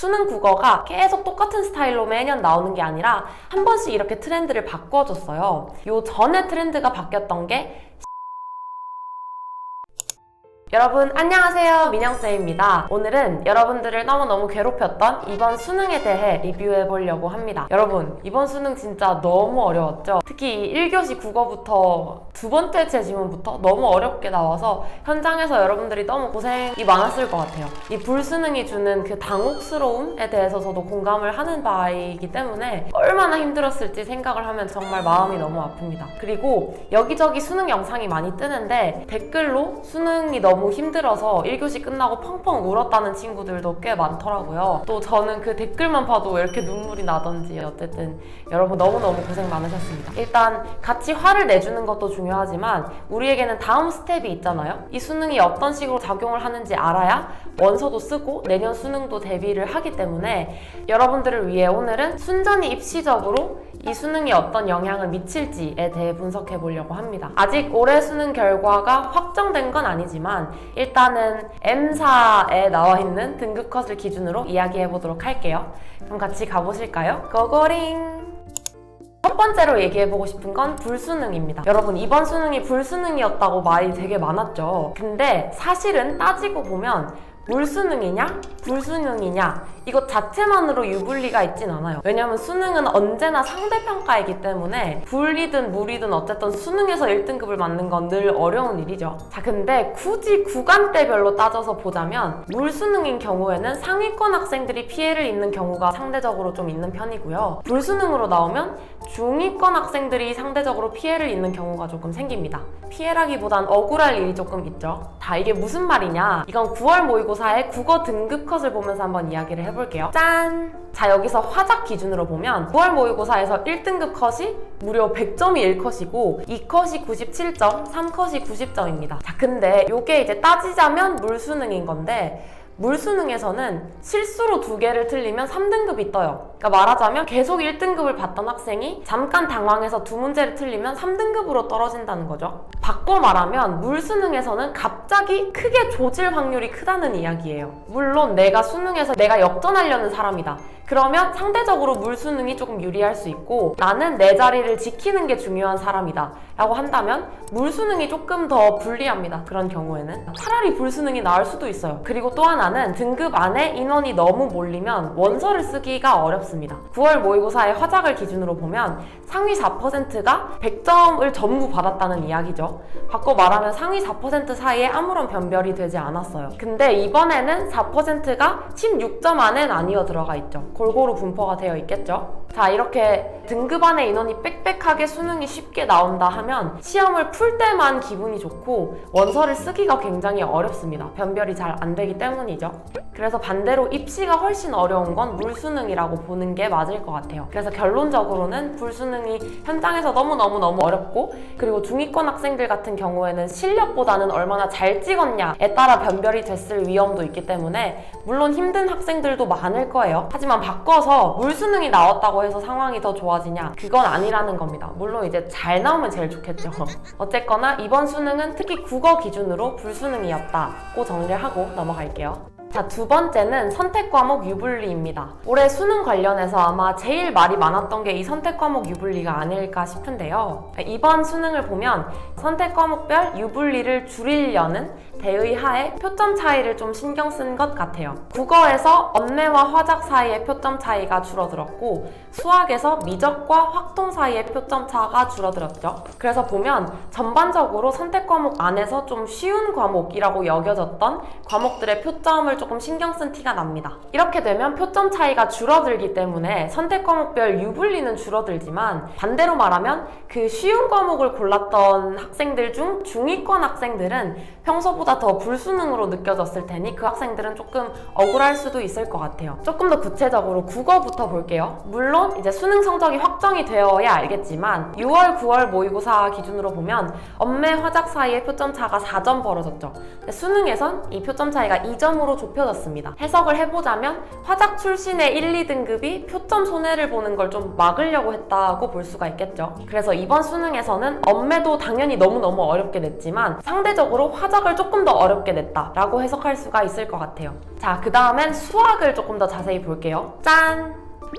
수능 국어가 계속 똑같은 스타일로 매년 나오는 게 아니라 한 번씩 이렇게 트렌드를 바꿔줬어요. 요 전에 트렌드가 바뀌었던 게 여러분 안녕하세요, 민영쌤입니다. 오늘은 여러분들을 너무너무 괴롭혔던 이번 수능에 대해 리뷰해보려고 합니다. 여러분, 이번 수능 진짜 너무 어려웠죠? 특히 1교시 국어부터 두 번째 지문부터 너무 어렵게 나와서 현장에서 여러분들이 너무 고생이 많았을 것 같아요. 이 불수능이 주는 그 당혹스러움에 대해서 저도 공감을 하는 바이기 때문에 얼마나 힘들었을지 생각을 하면 정말 마음이 너무 아픕니다. 그리고 여기저기 수능 영상이 많이 뜨는데 댓글로 수능이 너무 힘들어서 1교시 끝나고 펑펑 울었다는 친구들도 꽤 많더라고요. 또 저는 그 댓글만 봐도 왜 이렇게 눈물이 나던지 어쨌든 여러분 너무너무 고생 많으셨습니다. 일단 같이 화를 내주는 것도 중요하지만 우리에게는 다음 스텝이 있잖아요. 이 수능이 어떤 식으로 작용을 하는지 알아야 원서도 쓰고 내년 수능도 대비를 하기 때문에 여러분들을 위해 오늘은 순전히 입시적으로 이 수능이 어떤 영향을 미칠지에 대해 분석해 보려고 합니다. 아직 올해 수능 결과가 확정된 건 아니지만 일단은 M사에 나와 있는 등급 컷을 기준으로 이야기해 보도록 할게요. 그럼 같이 가보실까요? 고고링! 첫 번째로 얘기해보고 싶은 건 불수능입니다. 여러분, 이번 수능이 불수능이었다고 말이 되게 많았죠. 근데 사실은 따지고 보면 물수능이냐? 불수능이냐? 이것 자체만으로 유불리가 있진 않아요. 왜냐면 수능은 언제나 상대평가이기 때문에 불이든 물이든 어쨌든 수능에서 1등급을 맞는 건 늘 어려운 일이죠. 자, 근데 굳이 구간대별로 따져서 보자면 물수능인 경우에는 상위권 학생들이 피해를 입는 경우가 상대적으로 좀 있는 편이고요. 불수능으로 나오면 중위권 학생들이 상대적으로 피해를 입는 경우가 조금 생깁니다. 피해라기보단 억울할 일이 조금 있죠. 다 이게 무슨 말이냐? 이건 9월 모의고사의 국어 등급 컷을 보면서 한번 이야기를 해볼게요. 짠! 자, 여기서 화작 기준으로 보면 9월 모의고사에서 1등급 컷이 무려 100점이 1컷이고 2컷이 97점, 3컷이 90점입니다. 자, 근데 요게 이제 따지자면 물수능인 건데 물수능에서는 실수로 2개를 틀리면 3등급이 떠요. 그러니까 말하자면 계속 1등급을 받던 학생이 잠깐 당황해서 2문제를 틀리면 3등급으로 떨어진다는 거죠. 바꿔 말하면 물수능에서는 갑자기 크게 조질 확률이 크다는 이야기예요. 물론 내가 수능에서 내가 역전하려는 사람이다. 그러면 상대적으로 물수능이 조금 유리할 수 있고 나는 내 자리를 지키는 게 중요한 사람이다 라고 한다면 물수능이 조금 더 불리합니다. 그런 경우에는 차라리 불수능이 나을 수도 있어요. 그리고 또 하나는 등급 안에 인원이 너무 몰리면 원서를 쓰기가 어렵습니다. 9월 모의고사의 화작을 기준으로 보면 상위 4%가 100점을 전부 받았다는 이야기죠. 바꿔 말하면 상위 4% 사이에 아무런 변별이 되지 않았어요. 근데 이번에는 4%가 16점 안에 나뉘어 들어가 있죠. 골고루 분포가 되어 있겠죠. 자, 이렇게 등급 안에 인원이 빽빽하게 수능이 쉽게 나온다 하면 시험을 풀 때만 기분이 좋고 원서를 쓰기가 굉장히 어렵습니다. 변별이 잘 안 되기 때문이죠. 그래서 반대로 입시가 훨씬 어려운 건 물수능이라고 보는 게 맞을 것 같아요. 그래서 결론적으로는 불수능이 현장에서 너무 어렵고 그리고 중위권 학생들 같은 경우에는 실력보다는 얼마나 잘 찍었냐에 따라 변별이 됐을 위험도 있기 때문에 물론 힘든 학생들도 많을 거예요. 하지만 바꿔서 물수능이 나왔다고 해서 상황이 더 좋아지냐? 그건 아니라는 겁니다. 물론 이제 잘 나오면 제일 좋겠죠. 어쨌거나 이번 수능은 특히 국어 기준으로 불수능이었다고 정리를 하고 넘어갈게요. 자, 두 번째는 선택 과목 유불리입니다. 올해 수능 관련해서 아마 제일 말이 많았던 게 이 선택 과목 유불리가 아닐까 싶은데요. 이번 수능을 보면 선택 과목별 유불리를 줄이려는 대의하에 표점 차이를 좀 신경 쓴 것 같아요. 국어에서 언매와 화작 사이의 표점 차이가 줄어들었고 수학에서 미적과 확통 사이의 표점 차가 줄어들었죠. 그래서 보면 전반적으로 선택 과목 안에서 좀 쉬운 과목이라고 여겨졌던 과목들의 표점을 조금 신경 쓴 티가 납니다. 이렇게 되면 표점 차이가 줄어들기 때문에 선택 과목별 유불리는 줄어들지만 반대로 말하면 그 쉬운 과목을 골랐던 학생들 중 중위권 학생들은 평소보다 더 불수능으로 느껴졌을 테니 그 학생들은 조금 억울할 수도 있을 것 같아요. 조금 더 구체적으로 국어부터 볼게요. 물론 이제 수능 성적이 확정이 되어야 알겠지만 6월, 9월 모의고사 기준으로 보면 언매, 화작 사이의 표점 차가 4점 벌어졌죠. 수능에선 이 표점 차이가 2점으로 좁혀졌습니다. 좁혀졌습니다. 해석을 해보자면 화작 출신의 1, 2등급이 표점 손해를 보는 걸 좀 막으려고 했다고 볼 수가 있겠죠. 그래서 이번 수능에서는 엄매도 당연히 너무너무 어렵게 냈지만 상대적으로 화작을 조금 더 어렵게 냈다라고 해석할 수가 있을 것 같아요. 자, 그 다음엔 수학을 조금 더 자세히 볼게요. 짠!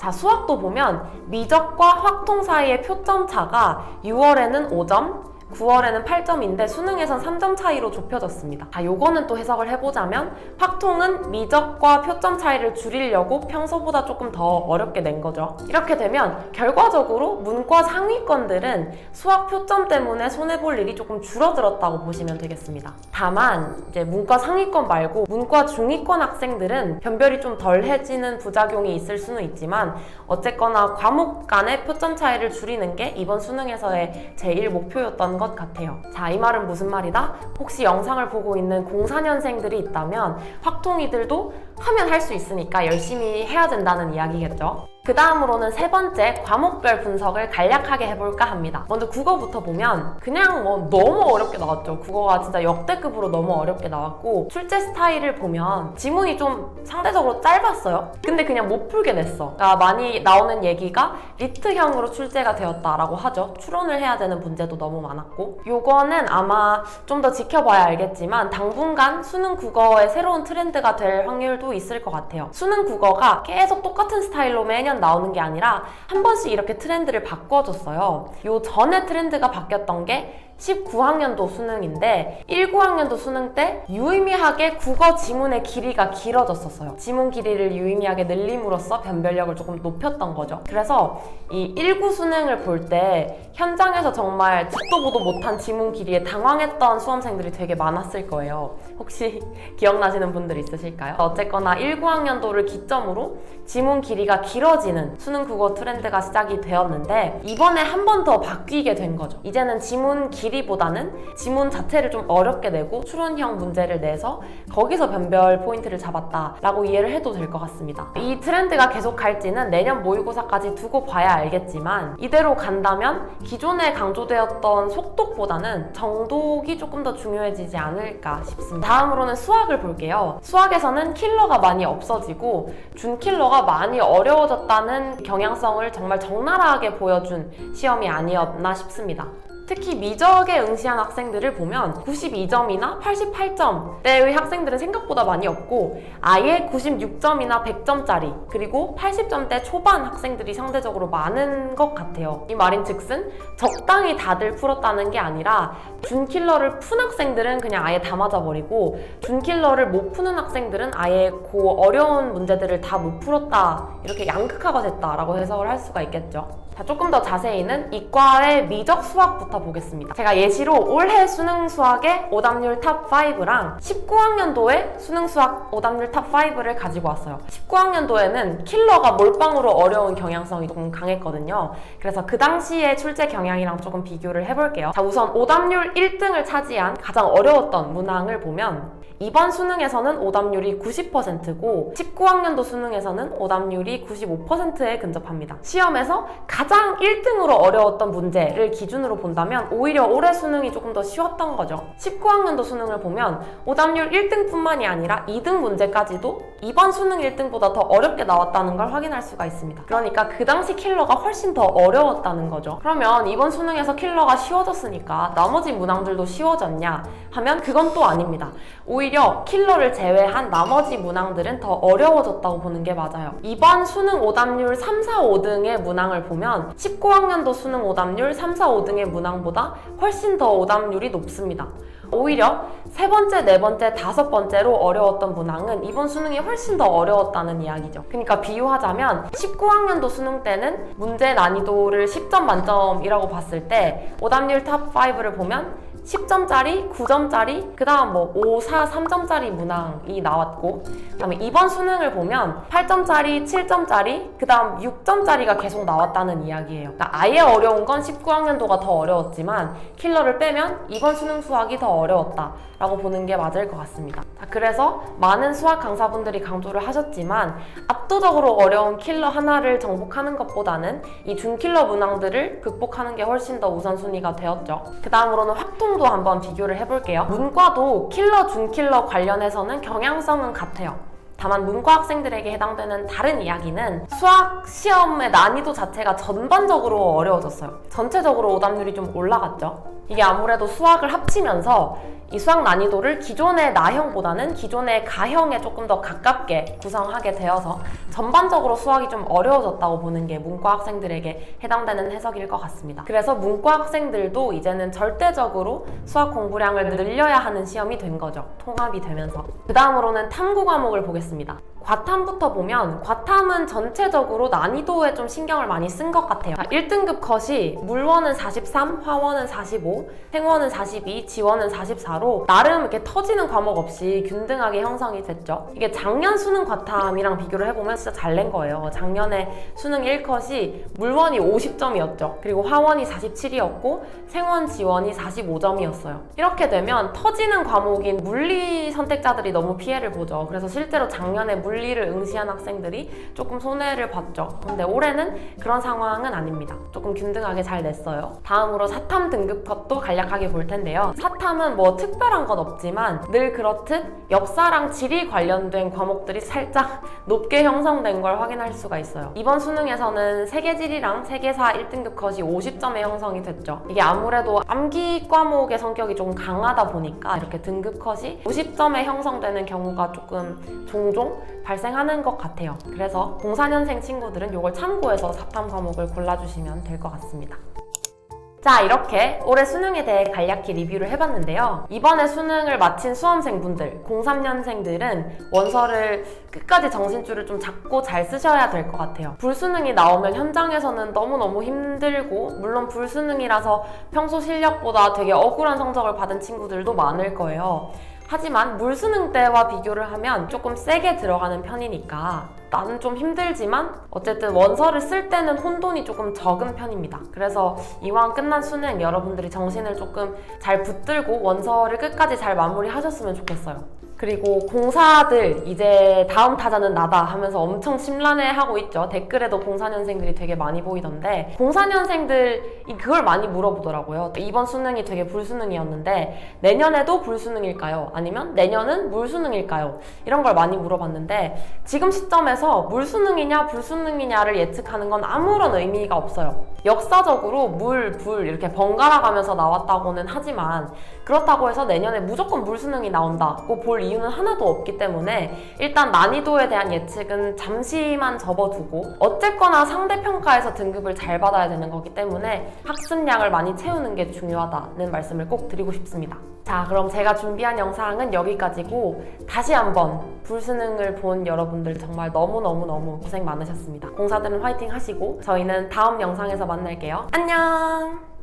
자, 수학도 보면 미적과 확통 사이의 표점 차가 6월에는 5점, 9월에는 8점인데 수능에선 3점 차이로 좁혀졌습니다. 자, 요거는 또 해석을 해보자면 확통은 미적과 표점 차이를 줄이려고 평소보다 조금 더 어렵게 낸 거죠. 이렇게 되면 결과적으로 문과 상위권들은 수학 표점 때문에 손해볼 일이 조금 줄어들었다고 보시면 되겠습니다. 다만 이제 문과 상위권 말고 문과 중위권 학생들은 변별이 좀 덜해지는 부작용이 있을 수는 있지만 어쨌거나 과목 간의 표점 차이를 줄이는 게 이번 수능에서의 제일 목표였던 것 같아요. 자, 이 말은 무슨 말이다? 혹시 영상을 보고 있는 04년생들이 있다면 확통이들도 하면 할 수 있으니까 열심히 해야 된다는 이야기겠죠. 그 다음으로는 세 번째 과목별 분석을 간략하게 해볼까 합니다. 먼저 국어부터 보면 그냥 뭐 너무 어렵게 나왔죠. 국어가 진짜 역대급으로 너무 어렵게 나왔고 출제 스타일을 보면 지문이 좀 상대적으로 짧았어요. 근데 그냥 못 풀게 냈어. 그러니까 많이 나오는 얘기가 리트형으로 출제가 되었다라고 하죠. 추론을 해야 되는 문제도 너무 많았고 요거는 아마 좀 더 지켜봐야 알겠지만 당분간 수능 국어의 새로운 트렌드가 될 확률도 있을 것 같아요. 수능 국어가 계속 똑같은 스타일로 매년 나오는 게 아니라 한 번씩 이렇게 트렌드를 바꿔줬어요. 요 전에 트렌드가 바뀌었던 게 19학년도 수능인데 19학년도 수능 때 유의미하게 국어 지문의 길이가 길어졌었어요. 지문 길이를 유의미하게 늘림으로써 변별력을 조금 높였던 거죠. 그래서 이 19 수능을 볼 때 현장에서 정말 듣도 보도 못한 지문 길이에 당황했던 수험생들이 되게 많았을 거예요. 혹시 기억나시는 분들 있으실까요? 어쨌거나 19학년도를 기점으로 지문 길이가 길어지는 수능 국어 트렌드가 시작이 되었는데 이번에 한 번 더 바뀌게 된 거죠. 이제는 지문 길이보다는 지문 자체를 좀 어렵게 내고 추론형 문제를 내서 거기서 변별 포인트를 잡았다라고 이해를 해도 될 것 같습니다. 이 트렌드가 계속 갈지는 내년 모의고사까지 두고 봐야 알겠지만 이대로 간다면 기존에 강조되었던 속독보다는 정독이 조금 더 중요해지지 않을까 싶습니다. 다음으로는 수학을 볼게요. 수학에서는 킬러가 많이 없어지고 준킬러가 많이 어려워졌다는 경향성을 정말 적나라하게 보여준 시험이 아니었나 싶습니다. 특히 미적에 응시한 학생들을 보면 92점이나 88점대의 학생들은 생각보다 많이 없고 아예 96점이나 100점짜리 그리고 80점대 초반 학생들이 상대적으로 많은 것 같아요. 이 말인즉슨 적당히 다들 풀었다는 게 아니라 준킬러를 푼 학생들은 그냥 아예 다 맞아버리고 준킬러를 못 푸는 학생들은 아예 그 어려운 문제들을 다 못 풀었다 이렇게 양극화가 됐다라고 해석을 할 수가 있겠죠. 자, 조금 더 자세히는 이과의 미적 수학부터 보겠습니다. 제가 예시로 올해 수능 수학의 오답률 탑5랑 19학년도의 수능 수학 오답률 탑5를 가지고 왔어요. 19학년도에는 킬러가 몰빵으로 어려운 경향성이 조금 강했거든요. 그래서 그 당시의 출제 경향이랑 조금 비교를 해볼게요. 자, 우선 오답률 1등을 차지한 가장 어려웠던 문항을 보면 이번 수능에서는 오답률이 90%고 19학년도 수능에서는 오답률이 95%에 근접합니다. 시험에서 가장 1등으로 어려웠던 문제를 기준으로 본다면 오히려 올해 수능이 조금 더 쉬웠던 거죠. 19학년도 수능을 보면 오답률 1등뿐만이 아니라 2등 문제까지도 이번 수능 1등보다 더 어렵게 나왔다는 걸 확인할 수가 있습니다. 그러니까 그 당시 킬러가 훨씬 더 어려웠다는 거죠. 그러면 이번 수능에서 킬러가 쉬워졌으니까 나머지 문항들도 쉬워졌냐 하면 그건 또 아닙니다. 오히려 킬러를 제외한 나머지 문항들은 더 어려워졌다고 보는 게 맞아요. 이번 수능 오답률 3, 4, 5등의 문항을 보면 19학년도 수능 오답률 3, 4, 5등의 문항보다 훨씬 더 오답률이 높습니다. 오히려 세 번째, 네 번째, 다섯 번째로 어려웠던 문항은 이번 수능이 훨씬 더 어려웠다는 이야기죠. 그러니까 비유하자면 19학년도 수능 때는 문제 난이도를 10점 만점이라고 봤을 때 오답률 탑5를 보면 10점짜리, 9점짜리, 그 다음 5, 4, 3점짜리 문항이 나왔고 그 다음에 이번 수능을 보면 8점짜리, 7점짜리, 그 다음 6점짜리가 계속 나왔다는 이야기예요. 그러니까 아예 어려운 건 19학년도가 더 어려웠지만 킬러를 빼면 이번 수능 수학이 더 어려웠다 라고 보는 게 맞을 것 같습니다. 자, 그래서 많은 수학 강사분들이 강조를 하셨지만 압도적으로 어려운 킬러 하나를 정복하는 것보다는 이 준킬러 문항들을 극복하는 게 훨씬 더 우선순위가 되었죠. 그 다음으로는 확통 수능도 한번 비교를 해볼게요. 문과도 킬러, 준킬러 관련해서는 경향성은 같아요. 다만 문과 학생들에게 해당되는 다른 이야기는 수학 시험의 난이도 자체가 전반적으로 어려워졌어요. 전체적으로 오답률이 좀 올라갔죠. 이게 아무래도 수학을 합치면서 이 수학 난이도를 기존의 나형보다는 기존의 가형에 조금 더 가깝게 구성하게 되어서 전반적으로 수학이 좀 어려워졌다고 보는 게 문과 학생들에게 해당되는 해석일 것 같습니다. 그래서 문과 학생들도 이제는 절대적으로 수학 공부량을 늘려야 하는 시험이 된 거죠. 통합이 되면서. 그 다음으로는 탐구 과목을 보겠습니다. 과탐부터 보면 과탐은 전체적으로 난이도에 좀 신경을 많이 쓴 것 같아요. 1등급 컷이 물원은 43, 화원은 45, 생원은 42, 지원은 44로 나름 이렇게 터지는 과목 없이 균등하게 형성이 됐죠. 이게 작년 수능 과탐이랑 비교를 해보면 진짜 잘 낸 거예요. 작년에 수능 1컷이 물원이 50점이었죠. 그리고 화원이 47이었고 생원, 지원이 45점이었어요. 이렇게 되면 터지는 과목인 물리 선택자들이 너무 피해를 보죠. 그래서 실제로 작년에 물리를 응시한 학생들이 조금 손해를 봤죠. 근데 올해는 그런 상황은 아닙니다. 조금 균등하게 잘 냈어요. 다음으로 사탐 등급 컷도 간략하게 볼 텐데요. 사탐은 뭐 특별한 건 없지만 늘 그렇듯 역사랑 지리 관련된 과목들이 살짝 높게 형성된 걸 확인할 수가 있어요. 이번 수능에서는 세계지리랑 세계사 1등급 컷이 50점에 형성이 됐죠. 이게 아무래도 암기 과목의 성격이 조금 강하다 보니까 이렇게 등급 컷이 50점에 형성되는 경우가 조금 종종 발생하는 것 같아요. 그래서 04년생 친구들은 이걸 참고해서 사탐 과목을 골라주시면 될 것 같습니다. 자, 이렇게 올해 수능에 대해 간략히 리뷰를 해봤는데요. 이번에 수능을 마친 수험생분들, 03년생들은 원서를 끝까지 정신줄을 좀 잡고 잘 쓰셔야 될 것 같아요. 불수능이 나오면 현장에서는 너무너무 힘들고, 물론 불수능이라서 평소 실력보다 되게 억울한 성적을 받은 친구들도 많을 거예요. 하지만 물수능 때와 비교를 하면 조금 세게 들어가는 편이니까 나는 좀 힘들지만 어쨌든 원서를 쓸 때는 혼돈이 조금 적은 편입니다. 그래서 이왕 끝난 수능 여러분들이 정신을 조금 잘 붙들고 원서를 끝까지 잘 마무리하셨으면 좋겠어요. 그리고 공사들 이제 다음 타자는 나다 하면서 엄청 심란해하고 있죠. 댓글에도 04년생들이 되게 많이 보이던데 04년생들이 그걸 많이 물어보더라고요. 이번 수능이 되게 불수능이었는데 내년에도 불수능일까요? 아니면 내년은 물수능일까요? 이런 걸 많이 물어봤는데 지금 시점에서 물수능이냐 불수능이냐를 예측하는 건 아무런 의미가 없어요. 역사적으로 물, 불 이렇게 번갈아 가면서 나왔다고는 하지만 그렇다고 해서 내년에 무조건 물수능이 나온다고 볼 이유는 하나도 없기 때문에 일단 난이도에 대한 예측은 잠시만 접어두고 어쨌거나 상대평가에서 등급을 잘 받아야 되는 거기 때문에 학습량을 많이 채우는 게 중요하다는 말씀을 꼭 드리고 싶습니다. 자, 그럼 제가 준비한 영상은 여기까지고 다시 한번 불수능을 본 여러분들 정말 너무너무 고생 많으셨습니다. 공사들은 화이팅 하시고 저희는 다음 영상에서 만날게요. 안녕!